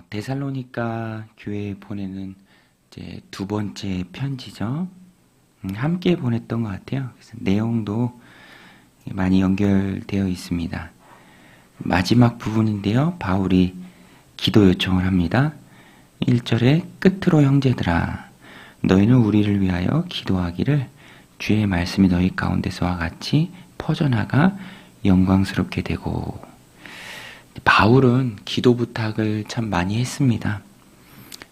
데살로니가 교회에 보내는 이제 두 번째 편지죠. 함께 보냈던 것 같아요. 그래서 내용도 많이 연결되어 있습니다. 마지막 부분인데요. 바울이 기도 요청을 합니다. 1절에 끝으로 형제들아 너희는 우리를 위하여 기도하기를 주의 말씀이 너희 가운데서와 같이 퍼져나가 영광스럽게 되고. 바울은 기도 부탁을 참 많이 했습니다.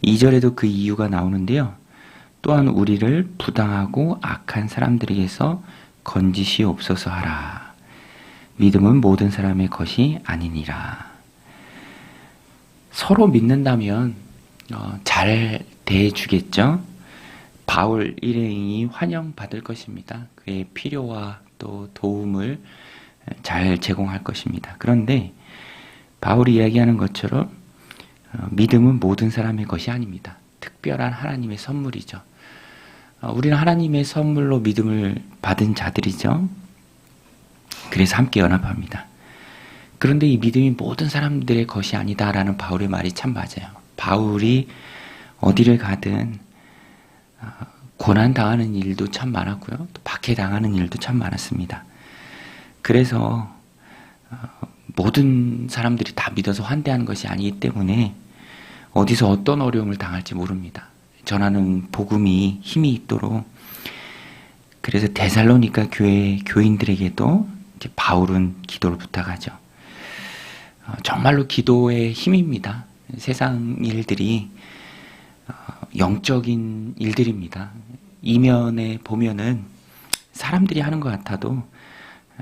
2절에도 그 이유가 나오는데요. 또한 우리를 부당하고 악한 사람들에게서 건지시옵소서 하라. 믿음은 모든 사람의 것이 아니니라. 서로 믿는다면 잘 대해주겠죠. 바울 일행이 환영받을 것입니다. 그의 필요와 또 도움을 잘 제공할 것입니다. 그런데 바울이 이야기하는 것처럼 믿음은 모든 사람의 것이 아닙니다. 특별한 하나님의 선물이죠. 우리는 하나님의 선물로 믿음을 받은 자들이죠. 그래서 함께 연합합니다. 그런데 이 믿음이 모든 사람들의 것이 아니다라는 바울의 말이 참 맞아요. 바울이 어디를 가든 고난당하는 일도 참 많았고요. 또 박해당하는 일도 참 많았습니다. 그래서 모든 사람들이 다 믿어서 환대하는 것이 아니기 때문에 어디서 어떤 어려움을 당할지 모릅니다. 전하는 복음이 힘이 있도록. 그래서 데살로니가 교회 교인들에게도 이제 바울은 기도를 부탁하죠. 정말로 기도의 힘입니다. 세상 일들이 영적인 일들입니다. 이면에 보면은 사람들이 하는 것 같아도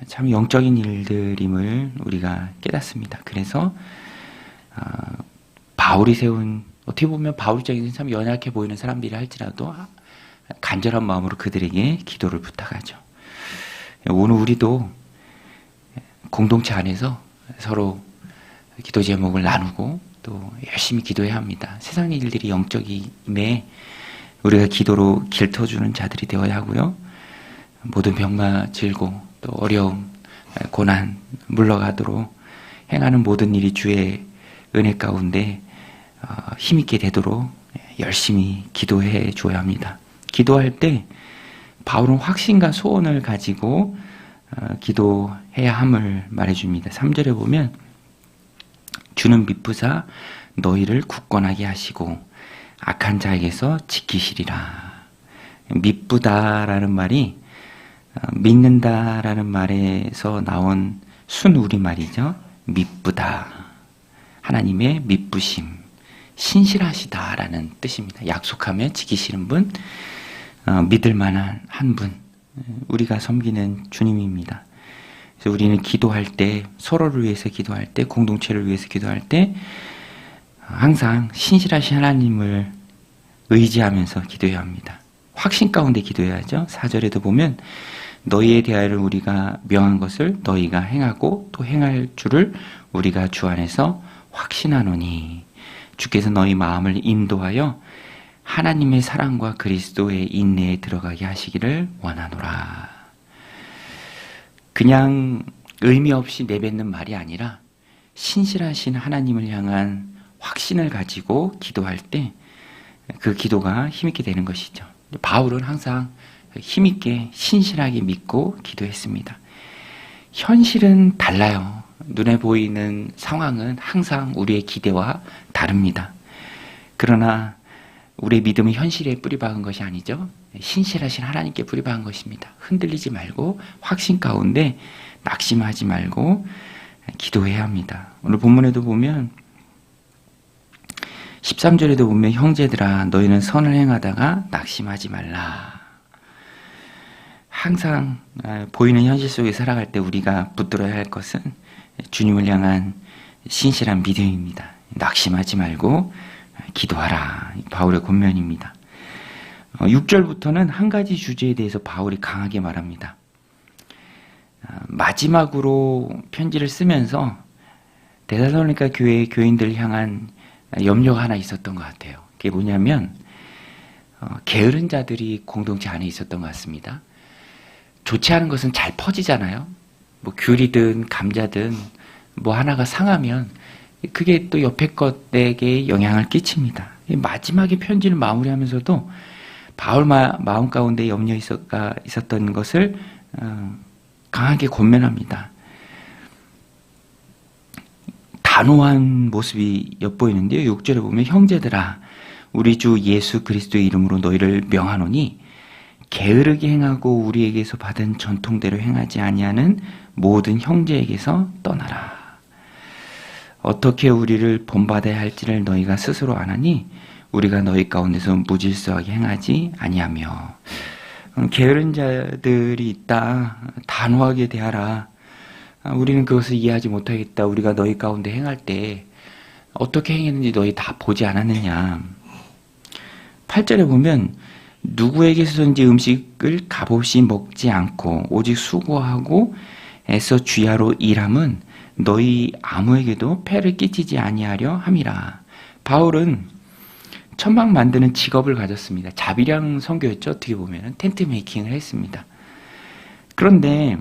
참 영적인 일들임을 우리가 깨닫습니다. 그래서 바울이 세운, 어떻게 보면 바울 입장에서는 참 연약해 보이는 사람들이 할지라도 간절한 마음으로 그들에게 기도를 부탁하죠. 오늘 우리도 공동체 안에서 서로 기도 제목을 나누고 또 열심히 기도해야 합니다. 세상 일들이 영적임에 우리가 기도로 길터주는 자들이 되어야 하고요. 모든 병마 질고 또 어려움, 고난 물러가도록 행하는 모든 일이 주의 은혜 가운데 힘있게 되도록 열심히 기도해 줘야 합니다. 기도할 때 바울은 확신과 소원을 가지고 기도해야 함을 말해줍니다. 3절에 보면 주는 미쁘사 너희를 굳건하게 하시고 악한 자에게서 지키시리라. 미쁘다라는 말이 믿는다라는 말에서 나온 순우리말이죠. 미쁘다. 하나님의 미쁘심, 신실하시다라는 뜻입니다. 약속하면 지키시는 분, 믿을 만한 한 분, 우리가 섬기는 주님입니다. 그래서 우리는 기도할 때, 서로를 위해서 기도할 때, 공동체를 위해서 기도할 때 항상 신실하신 하나님을 의지하면서 기도해야 합니다. 확신 가운데 기도해야죠. 4절에도 보면 너희에 대하여 우리가 명한 것을 너희가 행하고 또 행할 줄을 우리가 주 안에서 확신하노니 주께서 너희 마음을 인도하여 하나님의 사랑과 그리스도의 인내에 들어가게 하시기를 원하노라. 그냥 의미 없이 내뱉는 말이 아니라 신실하신 하나님을 향한 확신을 가지고 기도할 때 그 기도가 힘있게 되는 것이죠. 바울은 항상 힘있게 신실하게 믿고 기도했습니다. 현실은 달라요. 눈에 보이는 상황은 항상 우리의 기대와 다릅니다. 그러나 우리의 믿음은 현실에 뿌리박은 것이 아니죠. 신실하신 하나님께 뿌리박은 것입니다. 흔들리지 말고 확신 가운데 낙심하지 말고 기도해야 합니다. 오늘 본문에도 보면 13절에도 보면 형제들아 너희는 선을 행하다가 낙심하지 말라. 항상 보이는 현실 속에 살아갈 때 우리가 붙들어야 할 것은 주님을 향한 신실한 믿음입니다. 낙심하지 말고 기도하라. 바울의 권면입니다. 6절부터는 한 가지 주제에 대해서 바울이 강하게 말합니다. 마지막으로 편지를 쓰면서 데살로니가 교회의 교인들을 향한 염려가 하나 있었던 것 같아요. 그게 뭐냐면 게으른 자들이 공동체 안에 있었던 것 같습니다. 좋지 않은 것은 잘 퍼지잖아요. 뭐 귤이든 감자든 뭐 하나가 상하면 그게 또 옆에 것에게 영향을 끼칩니다. 마지막에 편지를 마무리하면서도 바울 마음 가운데 염려 있었던 것을 강하게 권면합니다. 단호한 모습이 엿보이는데요. 6절에 보면 형제들아 우리 주 예수 그리스도의 이름으로 너희를 명하노니 게으르게 행하고 우리에게서 받은 전통대로 행하지 아니하는 모든 형제에게서 떠나라. 어떻게 우리를 본받아야 할지를 너희가 스스로 아나니 우리가 너희 가운데서 무질서하게 행하지 아니하며. 게으른 자들이 있다. 단호하게 대하라. 우리는 그것을 이해하지 못하겠다. 우리가 너희 가운데 행할 때 어떻게 행했는지 너희 다 보지 않았느냐. 8절에 보면 누구에게서든지 음식을 값없이 먹지 않고 오직 수고하고 애써 주야로 일함은 너희 아무에게도 폐를 끼치지 아니하려 함이라. 바울은 천막 만드는 직업을 가졌습니다. 자비량 선교였죠. 어떻게 보면 텐트 메이킹을 했습니다. 그런데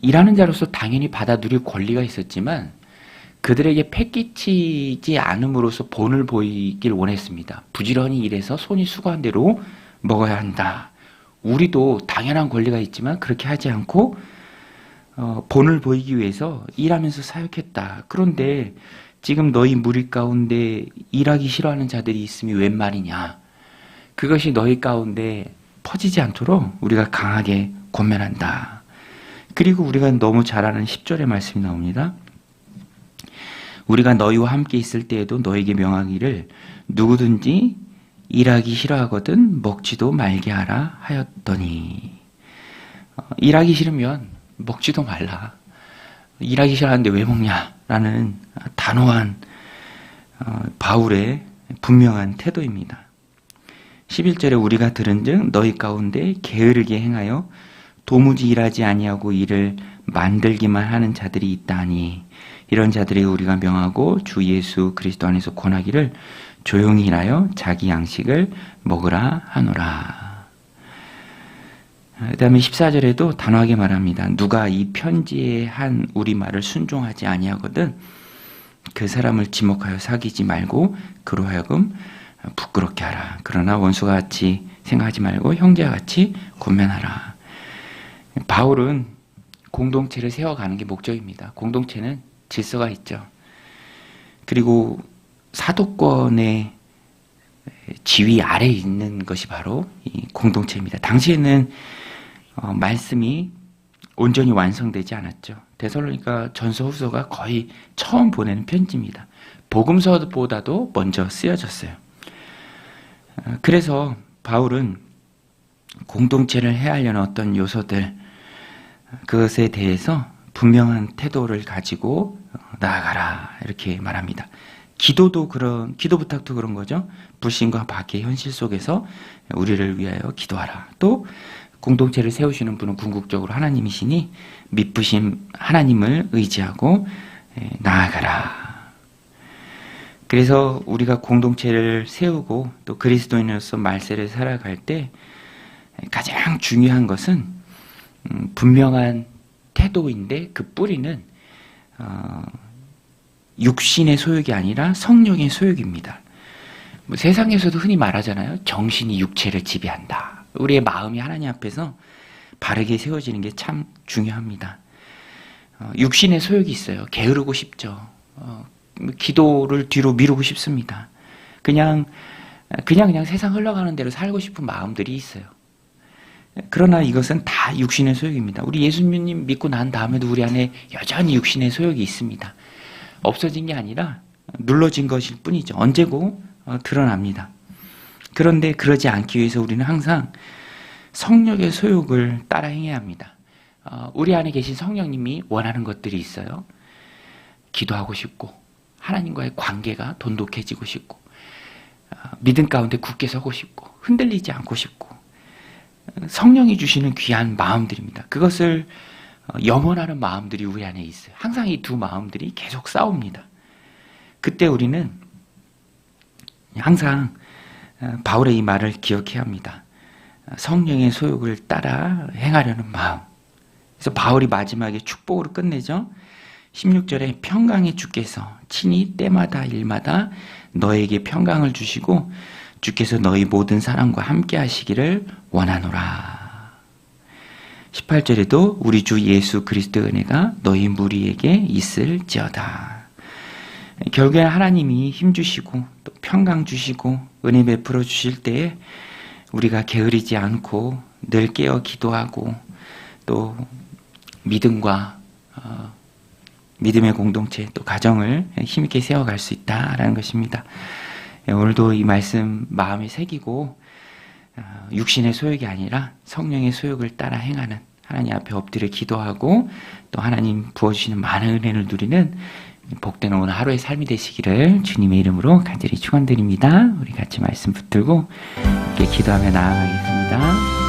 일하는 자로서 당연히 받아 누릴 권리가 있었지만 그들에게 폐 끼치지 않음으로써 본을 보이길 원했습니다. 부지런히 일해서 손이 수고한 대로 먹어야 한다. 우리도 당연한 권리가 있지만 그렇게 하지 않고 본을 보이기 위해서 일하면서 사역했다. 그런데 지금 너희 무리 가운데 일하기 싫어하는 자들이 있음이 웬 말이냐. 그것이 너희 가운데 퍼지지 않도록 우리가 강하게 권면한다. 그리고 우리가 너무 잘 아는 10절의 말씀이 나옵니다. 우리가 너희와 함께 있을 때에도 너에게 명하기를 누구든지 일하기 싫어하거든 먹지도 말게 하라 하였더니. 일하기 싫으면 먹지도 말라. 일하기 싫어하는데 왜 먹냐라는 단호한 바울의 분명한 태도입니다. 11절에 우리가 들은즉 너희 가운데 게으르게 행하여 도무지 일하지 아니하고 일을 만들기만 하는 자들이 있다니 이런 자들이 우리가 명하고 주 예수 그리스도 안에서 권하기를 조용히 일하여 자기 양식을 먹으라 하노라. 그 다음에 14절에도 단호하게 말합니다. 누가 이 편지에 한 우리 말을 순종하지 아니하거든 그 사람을 지목하여 사귀지 말고 그로 하여금 부끄럽게 하라. 그러나 원수가 같이 생각하지 말고 형제와 같이 권면하라. 바울은 공동체를 세워가는 게 목적입니다. 공동체는 질서가 있죠. 그리고 사도권의 지위 아래에 있는 것이 바로 이 공동체입니다. 당시에는 말씀이 온전히 완성되지 않았죠. 데살로니가 전서 후서가 거의 처음 보내는 편지입니다. 복음서보다도 먼저 쓰여졌어요. 그래서 바울은 공동체를 해하려는 어떤 요소들 그것에 대해서 분명한 태도를 가지고 나아가라 이렇게 말합니다. 기도 부탁도 그런 거죠. 불신과 박해의 현실 속에서 우리를 위하여 기도하라. 또 공동체를 세우시는 분은 궁극적으로 하나님이시니 믿으신 하나님을 의지하고 나아가라. 그래서 우리가 공동체를 세우고 또 그리스도인으로서 말세를 살아갈 때 가장 중요한 것은 분명한 태도인데 그 뿌리는 육신의 소욕이 아니라 성령의 소욕입니다. 세상에서도 흔히 말하잖아요. 정신이 육체를 지배한다. 우리의 마음이 하나님 앞에서 바르게 세워지는 게 참 중요합니다. 육신의 소욕이 있어요. 게으르고 싶죠. 기도를 뒤로 미루고 싶습니다. 그냥 세상 흘러가는 대로 살고 싶은 마음들이 있어요. 그러나 이것은 다 육신의 소욕입니다. 우리 예수님 믿고 난 다음에도 우리 안에 여전히 육신의 소욕이 있습니다. 없어진 게 아니라 눌러진 것일 뿐이죠. 언제고 드러납니다. 그런데 그러지 않기 위해서 우리는 항상 성령의 소욕을 따라 행해야 합니다. 우리 안에 계신 성령님이 원하는 것들이 있어요. 기도하고 싶고 하나님과의 관계가 돈독해지고 싶고 믿음 가운데 굳게 서고 싶고 흔들리지 않고 싶고 성령이 주시는 귀한 마음들입니다. 그것을 염원하는 마음들이 우리 안에 있어요. 항상 이 두 마음들이 계속 싸웁니다. 그때 우리는 항상 바울의 이 말을 기억해야 합니다. 성령의 소욕을 따라 행하려는 마음. 그래서 바울이 마지막에 축복으로 끝내죠. 16절에 평강의 주께서 친히 때마다 일마다 너에게 평강을 주시고 주께서 너희 모든 사람과 함께 하시기를 원하노라. 18절에도 우리 주 예수 그리스도의 은혜가 너희 무리에게 있을지어다. 결국에 하나님이 힘주시고 또 평강 주시고 은혜 베풀어 주실 때에 우리가 게으르지 않고 늘 깨어 기도하고 또 믿음과 믿음의 공동체 또 가정을 힘있게 세워갈 수 있다라는 것입니다. 오늘도 이 말씀 마음에 새기고 육신의 소욕이 아니라 성령의 소욕을 따라 행하는 하나님 앞에 엎드려 기도하고 또 하나님 부어주시는 많은 은혜를 누리는 복된 오늘 하루의 삶이 되시기를 주님의 이름으로 간절히 축원드립니다. 우리 같이 말씀 붙들고 이렇게 기도하며 나아가겠습니다.